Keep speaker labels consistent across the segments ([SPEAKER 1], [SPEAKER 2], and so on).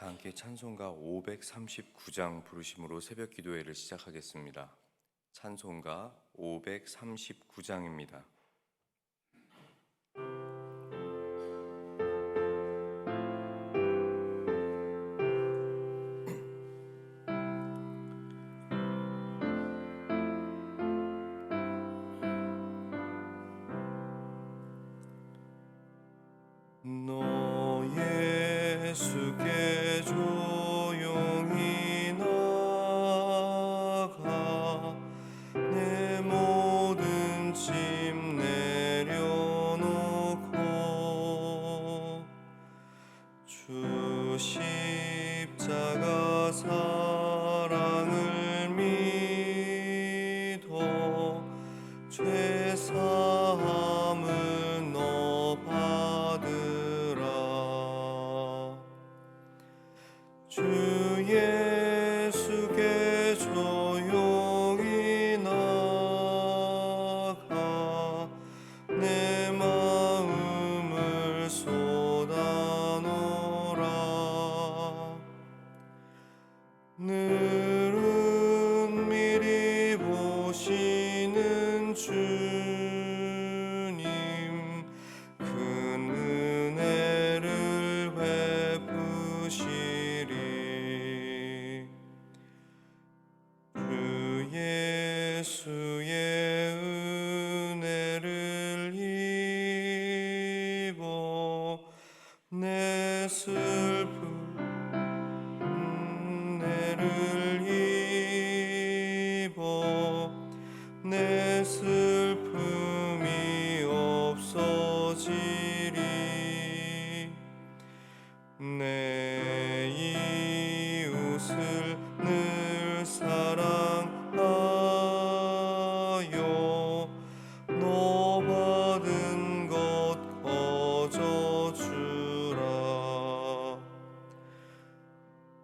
[SPEAKER 1] 함께 찬송가 539장 부르심으로 새벽 기도회를 시작하겠습니다. 찬송가 539장입니다. 너 예수께 조용히 나가 내 모든 짐 내려놓고 주 십자가 사랑을 믿어 죄 사함을 너 받으라. 주 예수께 조용히 나가 내 마음을 쏟아놓으라. 늘은 미리 보시는 주님 큰 은혜를 베푸시리. 주 예수의 은혜를 입어 내 슬픔 은혜를 입어 내 슬픔이 없어지리. 내 이웃을 늘 사랑하여 너 받은 것 거저 주라.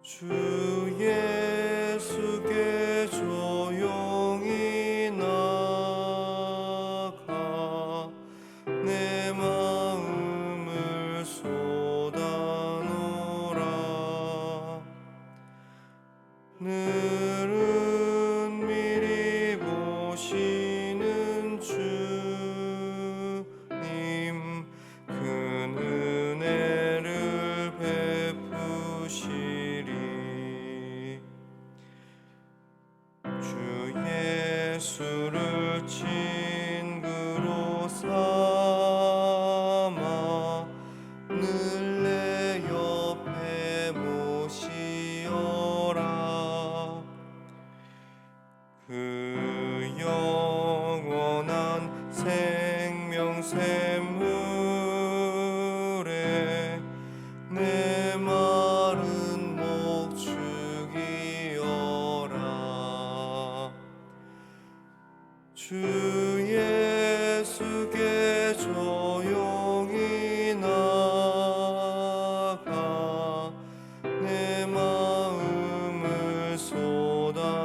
[SPEAKER 1] 주 예수께 조용히 나가 내 마음을 쏟아놓으라. 늘은 미리 보시는 주님 큰 은혜를 베푸시리. 주 예수를 친구로 삼아 늘 내 옆에 모시어라. 그 영원한 생명 샘물에 내 마른 목 죽이어라. 주 예수께 조용히 나가 내 마음을 쏟아놓으라.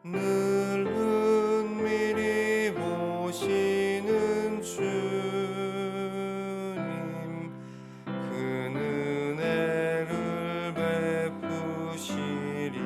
[SPEAKER 1] 늘은 미리 보시는 주님 큰 은혜를 베푸시리.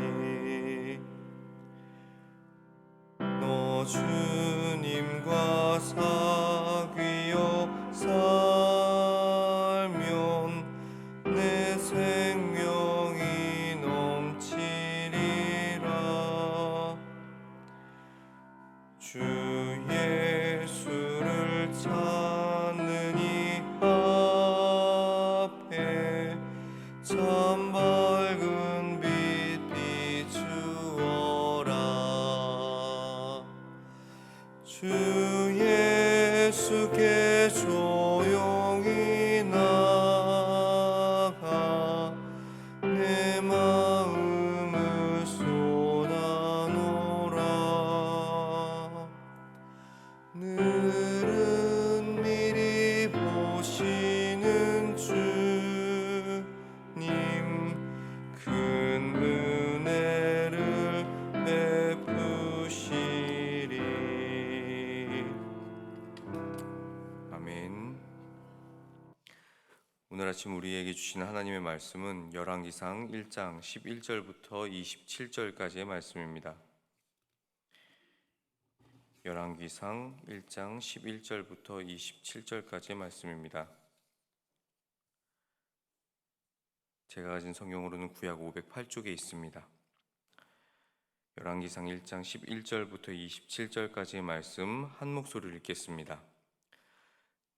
[SPEAKER 1] 오늘 아침 우리에게 주신 하나님의 말씀은 열왕기상 1장 11절부터 27절까지의 말씀입니다. 열왕기상 1장 11절부터 27절까지의 말씀입니다. 제가 가진 성경으로는 구약 508쪽에 있습니다. 열왕기상 1장 11절부터 27절까지의 말씀 한 목소리를 읽겠습니다.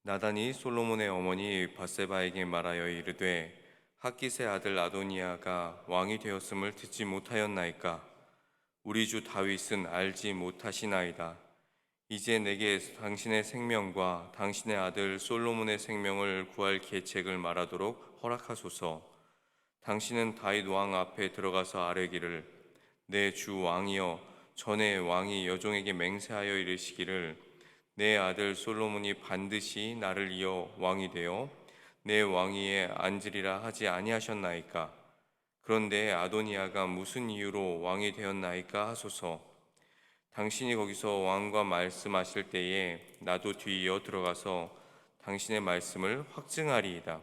[SPEAKER 1] 나단이 솔로몬의 어머니 밧세바에게 말하여 이르되 핫깃의 아들 아도니아가 왕이 되었음을 듣지 못하였나이까? 우리 주 다윗은 알지 못하시나이다. 이제 내게 당신의 생명과 당신의 아들 솔로몬의 생명을 구할 계책을 말하도록 허락하소서. 당신은 다윗 왕 앞에 들어가서 아뢰기를 내 주 왕이여, 전에 왕이 여종에게 맹세하여 이르시기를 내 아들 솔로몬이 반드시 나를 이어 왕이 되어 내 왕위에 앉으리라 하지 아니하셨나이까? 그런데 아도니아가 무슨 이유로 왕이 되었나이까 하소서. 당신이 거기서 왕과 말씀하실 때에 나도 뒤이어 들어가서 당신의 말씀을 확증하리이다.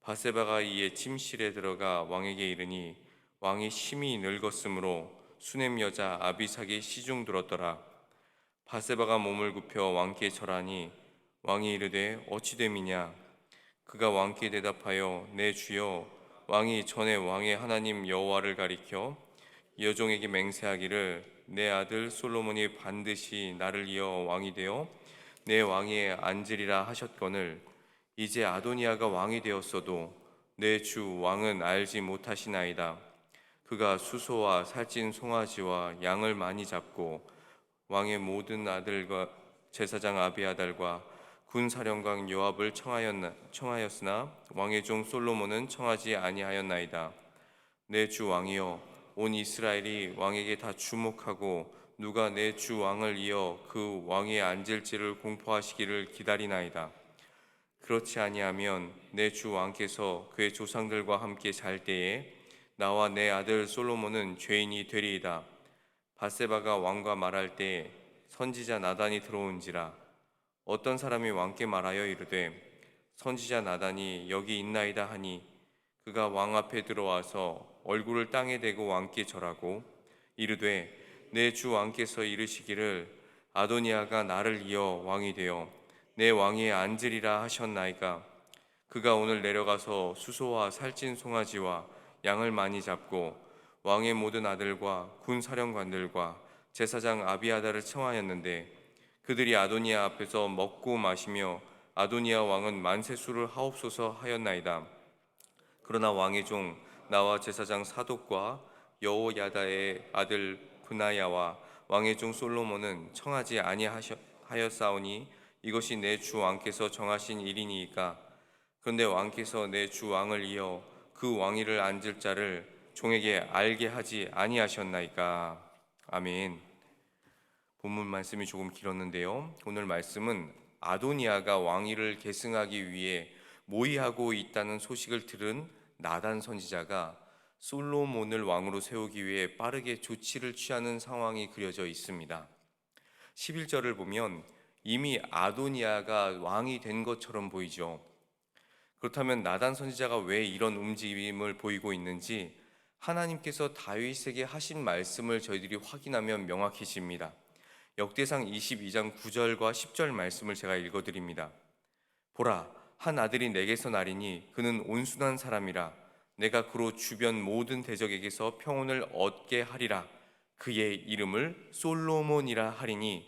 [SPEAKER 1] 밧세바가 이에 침실에 들어가 왕에게 이르니 왕이 심히 늙었으므로 수넴 여자 아비삭이 시중 들었더라. 밧세바가 몸을 굽혀 왕께 절하니 왕이 이르되 어찌 됨이냐? 그가 왕께 대답하여 내 주여, 왕이 전에 왕의 하나님 여호와를 가리켜 여종에게 맹세하기를 내 아들 솔로몬이 반드시 나를 이어 왕이 되어 내 왕위에 앉으리라 하셨거늘 이제 아도니아가 왕이 되었어도 내 주 왕은 알지 못하시나이다. 그가 수소와 살찐 송아지와 양을 많이 잡고 왕의 모든 아들과 제사장 아비아달과 군사령관 요압을 청하였으나 왕의 종 솔로몬은 청하지 아니하였나이다. 내 주 왕이여, 온 이스라엘이 왕에게 다 주목하고 누가 내 주 왕을 이어 그 왕위에 앉을지를 공포하시기를 기다리나이다. 그렇지 아니하면 내 주 왕께서 그의 조상들과 함께 잘 때에 나와 내 아들 솔로몬은 죄인이 되리이다. 밧세바가 왕과 말할 때에 선지자 나단이 들어온지라. 어떤 사람이 왕께 말하여 이르되 선지자 나단이 여기 있나이다 하니 그가 왕 앞에 들어와서 얼굴을 땅에 대고 왕께 절하고 이르되 내 주 왕께서 이르시기를 아도니아가 나를 이어 왕이 되어 내 왕위에 앉으리라 하셨나이까? 그가 오늘 내려가서 수소와 살찐 송아지와 양을 많이 잡고 왕의 모든 아들과 군 사령관들과 제사장 아비아달을 청하였는데 그들이 아도니아 앞에서 먹고 마시며 아도니아 왕은 만세수를 하옵소서 하였나이다. 그러나 왕의 종 나와 제사장 사독과 여호야다의 아들 브나야와 왕의 종 솔로몬은 청하지 아니하였사오니 이것이 내 주 왕께서 정하신 일이니이까. 그런데 왕께서 내 주 왕을 이어 그 왕위를 앉을 자를 종에게 알게 하지 아니하셨나이까. 아멘. 본문 말씀이 조금 길었는데요, 오늘 말씀은 아도니아가 왕위를 계승하기 위해 모의하고 있다는 소식을 들은 나단 선지자가 솔로몬을 왕으로 세우기 위해 빠르게 조치를 취하는 상황이 그려져 있습니다. 11절을 보면 이미 아도니아가 왕이 된 것처럼 보이죠. 그렇다면 나단 선지자가 왜 이런 움직임을 보이고 있는지 하나님께서 다윗에게 하신 말씀을 저희들이 확인하면 명확해집니다. 역대상 22장 9절과 10절 말씀을 제가 읽어드립니다. 보라, 한 아들이 내게서 나리니 그는 온순한 사람이라. 내가 그로 주변 모든 대적에게서 평온을 얻게 하리라. 그의 이름을 솔로몬이라 하리니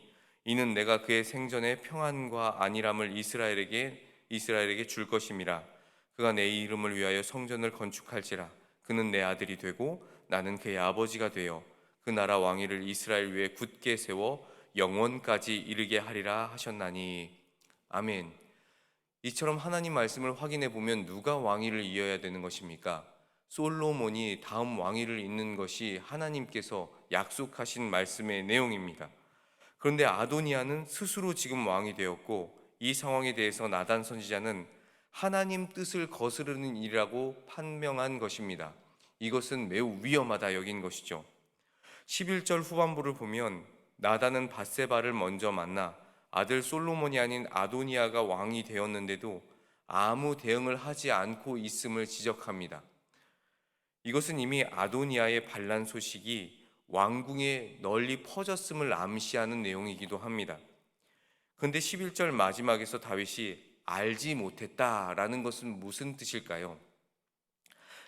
[SPEAKER 1] 이는 내가 그의 생전에 평안과 안일함을 이스라엘에게 줄 것임이라. 그가 내 이름을 위하여 성전을 건축할지라. 그는 내 아들이 되고 나는 그의 아버지가 되어 그 나라 왕위를 이스라엘 위에 굳게 세워 영원까지 이르게 하리라 하셨나니. 아멘. 이처럼 하나님 말씀을 확인해 보면 누가 왕위를 이어야 되는 것입니까? 솔로몬이 다음 왕위를 잇는 것이 하나님께서 약속하신 말씀의 내용입니다. 그런데 아도니아는 스스로 지금 왕이 되었고 이 상황에 대해서 나단 선지자는 하나님 뜻을 거스르는 일이라고 판명한 것입니다. 이것은 매우 위험하다 여긴 것이죠. 11절 후반부를 보면 나단은 밧세바를 먼저 만나 아들 솔로몬이 아닌 아도니아가 왕이 되었는데도 아무 대응을 하지 않고 있음을 지적합니다. 이것은 이미 아도니아의 반란 소식이 왕궁에 널리 퍼졌음을 암시하는 내용이기도 합니다. 그런데 11절 마지막에서 다윗이 알지 못했다라는 것은 무슨 뜻일까요?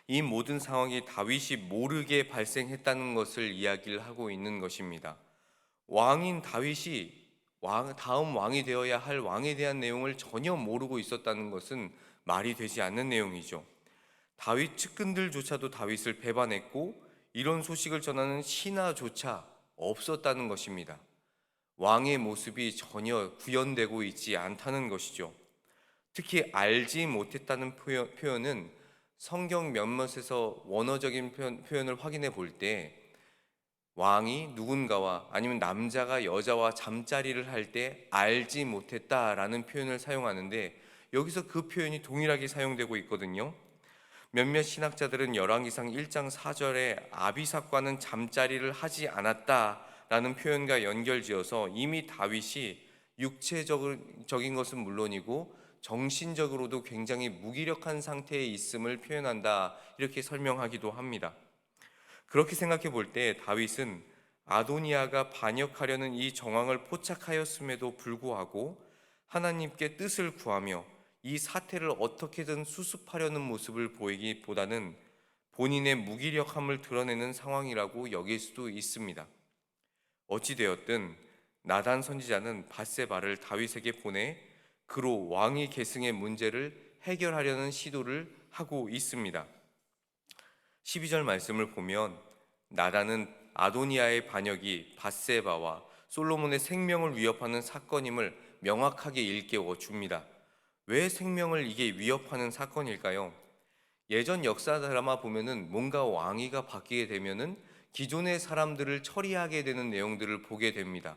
[SPEAKER 1] 이 모든 상황이 다윗이 모르게 발생했다는 것을 이야기를 하고 있는 것입니다. 왕인 다윗이 다음 왕이 되어야 할 왕에 대한 내용을 전혀 모르고 있었다는 것은 말이 되지 않는 내용이죠. 다윗 측근들조차도 다윗을 배반했고 이런 소식을 전하는 신하조차 없었다는 것입니다. 왕의 모습이 전혀 구현되고 있지 않다는 것이죠. 특히 알지 못했다는 표현은 성경 몇몇에서 원어적인 표현을 확인해 볼 때 왕이 누군가와 아니면 남자가 여자와 잠자리를 할 때 알지 못했다라는 표현을 사용하는데 여기서 그 표현이 동일하게 사용되고 있거든요. 몇몇 신학자들은 열왕기상 1장 4절에 아비삭과는 잠자리를 하지 않았다라는 표현과 연결지어서 이미 다윗이 육체적인 것은 물론이고 정신적으로도 굉장히 무기력한 상태에 있음을 표현한다 이렇게 설명하기도 합니다. 그렇게 생각해 볼 때 다윗은 아도니아가 반역하려는 이 정황을 포착하였음에도 불구하고 하나님께 뜻을 구하며 이 사태를 어떻게든 수습하려는 모습을 보이기보다는 본인의 무기력함을 드러내는 상황이라고 여길 수도 있습니다. 어찌되었든 나단 선지자는 밧세바를 다윗에게 보내 그로 왕위 계승의 문제를 해결하려는 시도를 하고 있습니다. 12절 말씀을 보면 나단은 아도니아의 반역이 밧세바와 솔로몬의 생명을 위협하는 사건임을 명확하게 일깨워 줍니다. 왜 생명을 이게 위협하는 사건일까요? 예전 역사 드라마 보면은 뭔가 왕위가 바뀌게 되면은 기존의 사람들을 처리하게 되는 내용들을 보게 됩니다.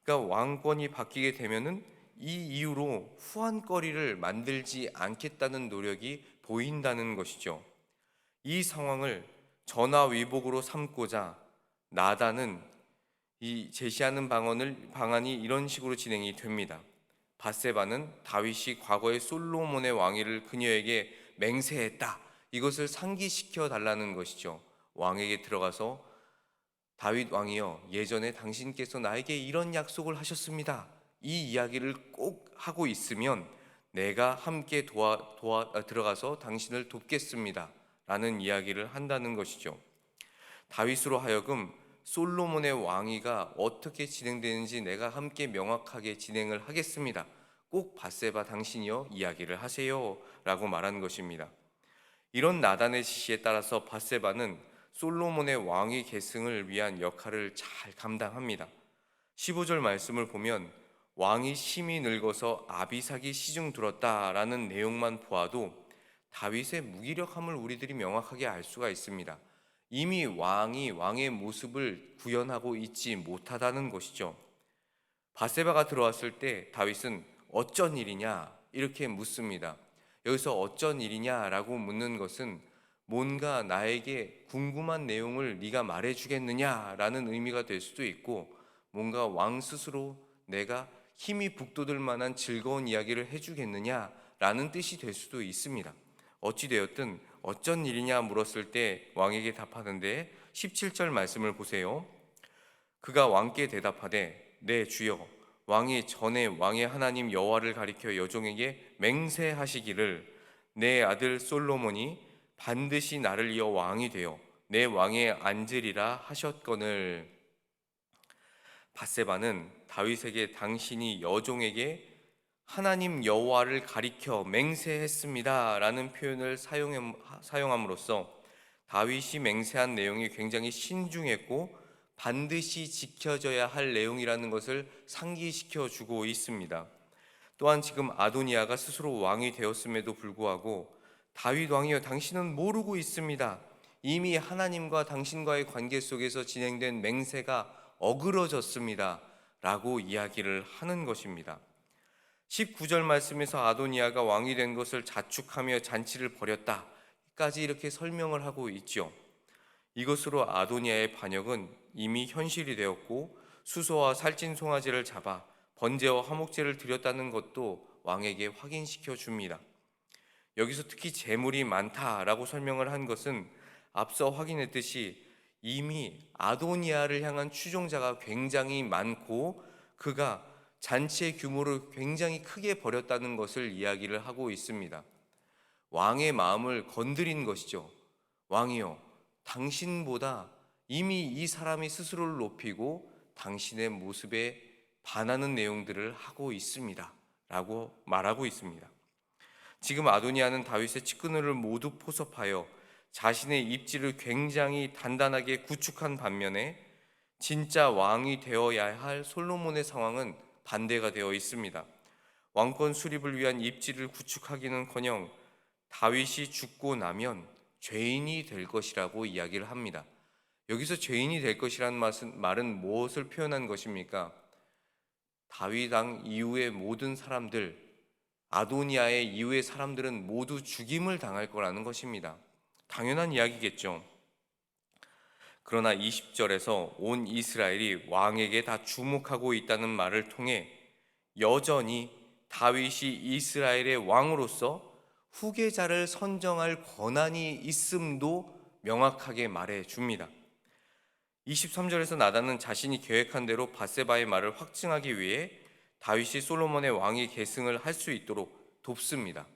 [SPEAKER 1] 그러니까 왕권이 바뀌게 되면은 이 이유로 후한거리를 만들지 않겠다는 노력이 보인다는 것이죠. 이 상황을 전화위복으로 삼고자 나단은 이 제시하는 방안이 이런 식으로 진행이 됩니다. 밧세바는 다윗이 과거의 솔로몬의 왕위를 그녀에게 맹세했다. 이것을 상기시켜 달라는 것이죠. 왕에게 들어가서 다윗 왕이여, 예전에 당신께서 나에게 이런 약속을 하셨습니다. 이 이야기를 꼭 하고 있으면 내가 함께 들어가서 당신을 돕겠습니다. 라는 이야기를 한다는 것이죠. 다윗으로 하여금 솔로몬의 왕위가 어떻게 진행되는지 내가 함께 명확하게 진행을 하겠습니다. 꼭 밧세바 당신이여 이야기를 하세요 라고 말한 것입니다. 이런 나단의 지시에 따라서 밧세바는 솔로몬의 왕위 계승을 위한 역할을 잘 감당합니다. 15절 말씀을 보면 왕이 심히 늙어서 아비삭이 시중 들었다라는 내용만 보아도 다윗의 무기력함을 우리들이 명확하게 알 수가 있습니다. 이미 왕의 모습을 구현하고 있지 못하다는 것이죠. 밧세바가 들어왔을 때 다윗은 어쩐 일이냐 이렇게 묻습니다. 여기서 어쩐 일이냐라고 묻는 것은 뭔가 나에게 궁금한 내용을 네가 말해주겠느냐라는 의미가 될 수도 있고 뭔가 왕 스스로 내가 힘이 북돋을 만한 즐거운 이야기를 해주겠느냐라는 뜻이 될 수도 있습니다. 어찌되었든 어쩐 일이냐 물었을 때 왕에게 답하는데 17절 말씀을 보세요. 그가 왕께 대답하되 네 주여, 왕이 전에 왕의 하나님 여호와를 가리켜 여종에게 맹세하시기를 내 아들 솔로몬이 반드시 나를 이어 왕이 되어 내 왕에 앉으리라 하셨거늘. 밧세바는 다윗에게 당신이 여종에게 하나님 여호와를 가리켜 맹세했습니다 라는 표현을 사용함으로써 다윗이 맹세한 내용이 굉장히 신중했고 반드시 지켜져야 할 내용이라는 것을 상기시켜 주고 있습니다. 또한 지금 아도니아가 스스로 왕이 되었음에도 불구하고 다윗 왕이여 당신은 모르고 있습니다. 이미 하나님과 당신과의 관계 속에서 진행된 맹세가 어그러졌습니다 라고 이야기를 하는 것입니다. 19절 말씀에서 아도니아가 왕이 된 것을 자축하며 잔치를 벌였다까지 이렇게 설명을 하고 있죠. 이것으로 아도니아의 반역은 이미 현실이 되었고 수소와 살찐 송아지를 잡아 번제와 화목제를 드렸다는 것도 왕에게 확인시켜 줍니다. 여기서 특히 재물이 많다라고 설명을 한 것은 앞서 확인했듯이 이미 아도니아를 향한 추종자가 굉장히 많고 그가 잔치의 규모를 굉장히 크게 벌였다는 것을 이야기를 하고 있습니다. 왕의 마음을 건드린 것이죠. 왕이여, 당신보다 이미 이 사람이 스스로를 높이고 당신의 모습에 반하는 내용들을 하고 있습니다. 라고 말하고 있습니다. 지금 아도니아는 다윗의 측근을 모두 포섭하여 자신의 입지를 굉장히 단단하게 구축한 반면에 진짜 왕이 되어야 할 솔로몬의 상황은 반대가 되어 있습니다. 왕권 수립을 위한 입지를 구축하기는커녕 다윗이 죽고 나면 죄인이 될 것이라고 이야기를 합니다. 여기서 죄인이 될 것이라는 말은 무엇을 표현한 것입니까? 다윗 왕 이후의 모든 사람들, 아도니아의 이후의 사람들은 모두 죽임을 당할 거라는 것입니다. 당연한 이야기겠죠. 그러나 20절에서 온 이스라엘이 왕에게 다 주목하고 있다는 말을 통해 여전히 다윗이 이스라엘의 왕으로서 후계자를 선정할 권한이 있음도 명확하게 말해 줍니다. 23절에서 나단은 자신이 계획한 대로 밧세바의 말을 확증하기 위해 다윗이 솔로몬의 왕위 계승을 할 수 있도록 돕습니다.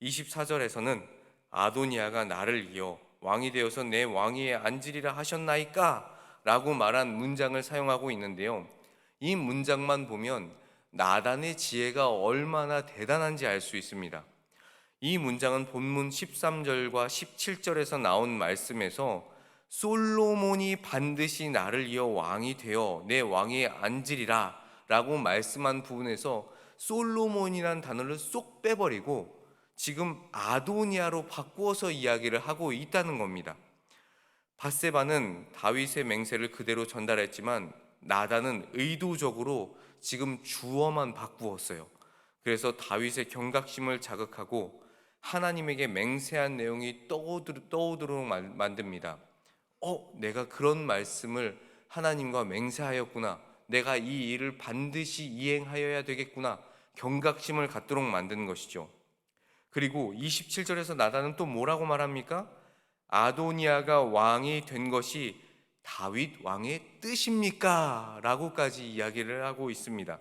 [SPEAKER 1] 24절에서는 아도니아가 나를 이어 왕이 되어서 내 왕위에 앉으리라 하셨나이까? 라고 말한 문장을 사용하고 있는데요. 이 문장만 보면 나단의 지혜가 얼마나 대단한지 알 수 있습니다. 이 문장은 본문 13절과 17절에서 나온 말씀에서 솔로몬이 반드시 나를 이어 왕이 되어 내 왕위에 앉으리라 라고 말씀한 부분에서 솔로몬이란 단어를 쏙 빼버리고 지금 아도니아로 바꾸어서 이야기를 하고 있다는 겁니다. 밧세바는 다윗의 맹세를 그대로 전달했지만 나단은 의도적으로 지금 주어만 바꾸었어요. 그래서 다윗의 경각심을 자극하고 하나님에게 맹세한 내용이 떠오르도록 만듭니다. 내가 그런 말씀을 하나님과 맹세하였구나. 내가 이 일을 반드시 이행하여야 되겠구나. 경각심을 갖도록 만드는 것이죠. 그리고 27절에서 나단은 또 뭐라고 말합니까? 아도니아가 왕이 된 것이 다윗 왕의 뜻입니까? 라고까지 이야기를 하고 있습니다.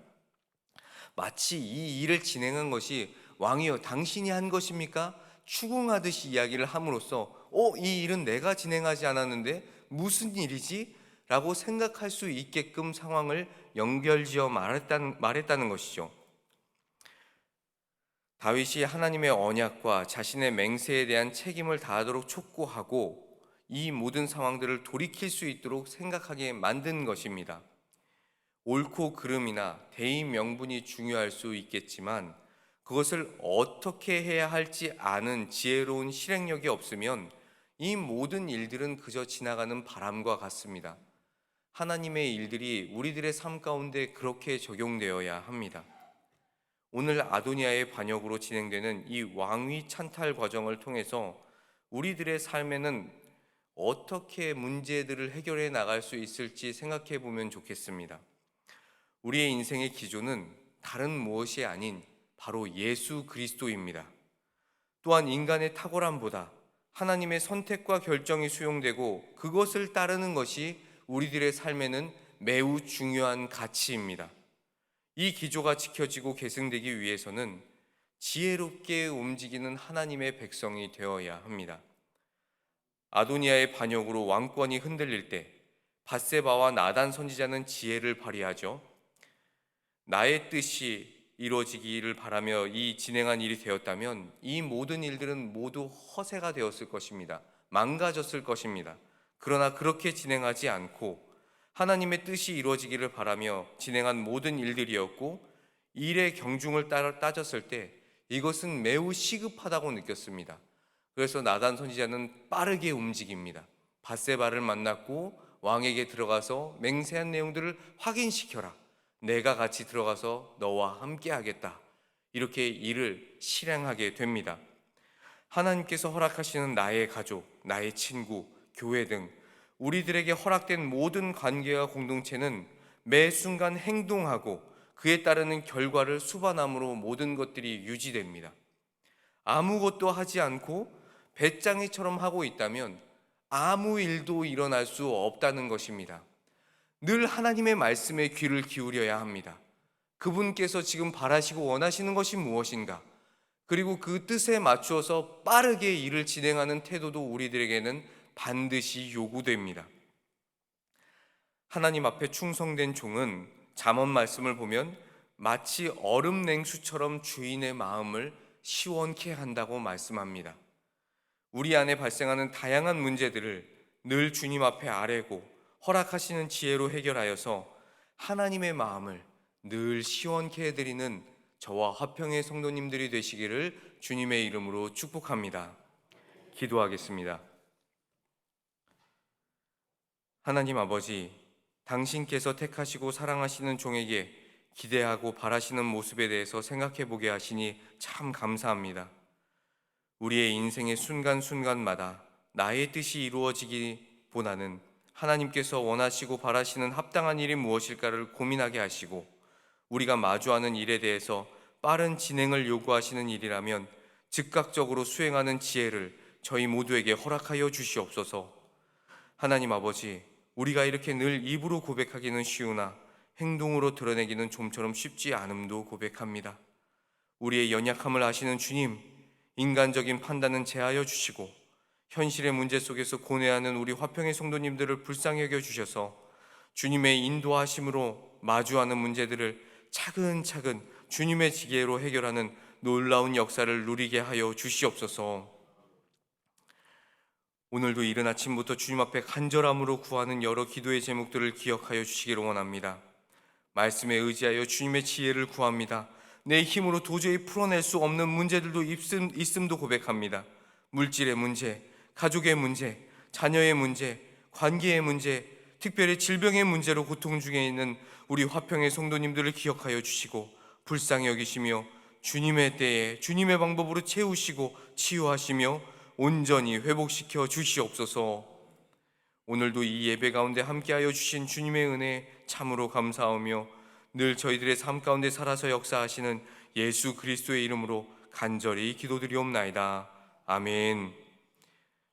[SPEAKER 1] 마치 이 일을 진행한 것이 왕이여 당신이 한 것입니까? 추궁하듯이 이야기를 함으로써 이 일은 내가 진행하지 않았는데 무슨 일이지? 라고 생각할 수 있게끔 상황을 연결지어 말했다는 것이죠. 다윗이 하나님의 언약과 자신의 맹세에 대한 책임을 다하도록 촉구하고 이 모든 상황들을 돌이킬 수 있도록 생각하게 만든 것입니다. 옳고 그름이나 대의 명분이 중요할 수 있겠지만 그것을 어떻게 해야 할지 아는 지혜로운 실행력이 없으면 이 모든 일들은 그저 지나가는 바람과 같습니다. 하나님의 일들이 우리들의 삶 가운데 그렇게 적용되어야 합니다. 오늘 아도니아의 반역으로 진행되는 이 왕위 찬탈 과정을 통해서 우리들의 삶에는 어떻게 문제들을 해결해 나갈 수 있을지 생각해 보면 좋겠습니다. 우리의 인생의 기조는 다른 무엇이 아닌 바로 예수 그리스도입니다. 또한 인간의 탁월함보다 하나님의 선택과 결정이 수용되고 그것을 따르는 것이 우리들의 삶에는 매우 중요한 가치입니다. 이 기조가 지켜지고 계승되기 위해서는 지혜롭게 움직이는 하나님의 백성이 되어야 합니다. 아도니아의 반역으로 왕권이 흔들릴 때 밧세바와 나단 선지자는 지혜를 발휘하죠. 나의 뜻이 이루어지기를 바라며 이 진행한 일이 되었다면 이 모든 일들은 모두 허세가 되었을 것입니다. 망가졌을 것입니다. 그러나 그렇게 진행하지 않고 하나님의 뜻이 이루어지기를 바라며 진행한 모든 일들이었고 일의 경중을 따졌을 때 이것은 매우 시급하다고 느꼈습니다. 그래서 나단 선지자는 빠르게 움직입니다. 밧세바를 만났고 왕에게 들어가서 맹세한 내용들을 확인시켜라. 내가 같이 들어가서 너와 함께 하겠다. 이렇게 일을 실행하게 됩니다. 하나님께서 허락하시는 나의 가족, 나의 친구, 교회 등 우리들에게 허락된 모든 관계와 공동체는 매 순간 행동하고 그에 따르는 결과를 수반함으로 모든 것들이 유지됩니다. 아무것도 하지 않고 배짱이처럼 하고 있다면 아무 일도 일어날 수 없다는 것입니다. 늘 하나님의 말씀에 귀를 기울여야 합니다. 그분께서 지금 바라시고 원하시는 것이 무엇인가? 그리고 그 뜻에 맞추어서 빠르게 일을 진행하는 태도도 우리들에게는 반드시 요구됩니다. 하나님 앞에 충성된 종은 잠언 말씀을 보면 마치 얼음 냉수처럼 주인의 마음을 시원케 한다고 말씀합니다. 우리 안에 발생하는 다양한 문제들을 늘 주님 앞에 아뢰고 허락하시는 지혜로 해결하여서 하나님의 마음을 늘 시원케 해드리는 저와 화평의 성도님들이 되시기를 주님의 이름으로 축복합니다. 기도하겠습니다. 하나님 아버지, 당신께서 택하시고 사랑하시는 종에게 기대하고 바라시는 모습에 대해서 생각해 보게 하시니 참 감사합니다. 우리의 인생의 순간순간마다 나의 뜻이 이루어지기보다는 하나님께서 원하시고 바라시는 합당한 일이 무엇일까를 고민하게 하시고, 우리가 마주하는 일에 대해서 빠른 진행을 요구하시는 일이라면 즉각적으로 수행하는 지혜를 저희 모두에게 허락하여 주시옵소서. 하나님 아버지, 우리가 이렇게 늘 입으로 고백하기는 쉬우나 행동으로 드러내기는 좀처럼 쉽지 않음도 고백합니다. 우리의 연약함을 아시는 주님, 인간적인 판단은 제하여 주시고 현실의 문제 속에서 고뇌하는 우리 화평의 성도님들을 불쌍히 여겨 주셔서 주님의 인도하심으로 마주하는 문제들을 차근차근 주님의 지혜로 해결하는 놀라운 역사를 누리게 하여 주시옵소서. 오늘도 이른 아침부터 주님 앞에 간절함으로 구하는 여러 기도의 제목들을 기억하여 주시기를 원합니다. 말씀에 의지하여 주님의 지혜를 구합니다. 내 힘으로 도저히 풀어낼 수 없는 문제들도 있음도 고백합니다. 물질의 문제, 가족의 문제, 자녀의 문제, 관계의 문제, 특별히 질병의 문제로 고통 중에 있는 우리 화평의 성도님들을 기억하여 주시고 불쌍히 여기시며 주님의 때에 주님의 방법으로 채우시고 치유하시며 온전히 회복시켜 주시옵소서. 오늘도 이 예배 가운데 함께하여 주신 주님의 은혜 참으로 감사하며 늘 저희들의 삶 가운데 살아서 역사하시는 예수 그리스도의 이름으로 간절히 기도드리옵나이다. 아멘.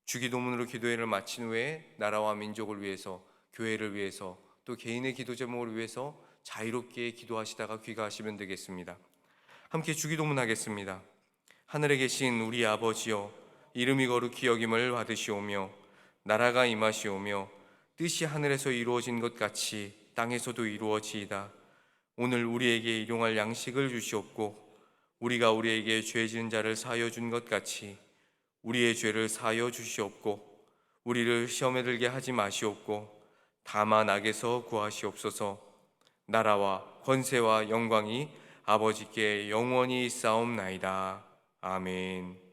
[SPEAKER 1] 주기도문으로 기도회를 마친 후에 나라와 민족을 위해서, 교회를 위해서, 또 개인의 기도 제목을 위해서 자유롭게 기도하시다가 귀가하시면 되겠습니다. 함께 주기도문 하겠습니다. 하늘에 계신 우리 아버지여, 이름이 거룩히 여김을 받으시오며 나라가 임하시오며 뜻이 하늘에서 이루어진 것 같이 땅에서도 이루어지이다. 오늘 우리에게 일용할 양식을 주시옵고 우리가 우리에게 죄 지은 자를 사하여 준 것 같이 우리의 죄를 사하여 주시옵고 우리를 시험에 들게 하지 마시옵고 다만 악에서 구하시옵소서. 나라와 권세와 영광이 아버지께 영원히 있사옵나이다. 아멘.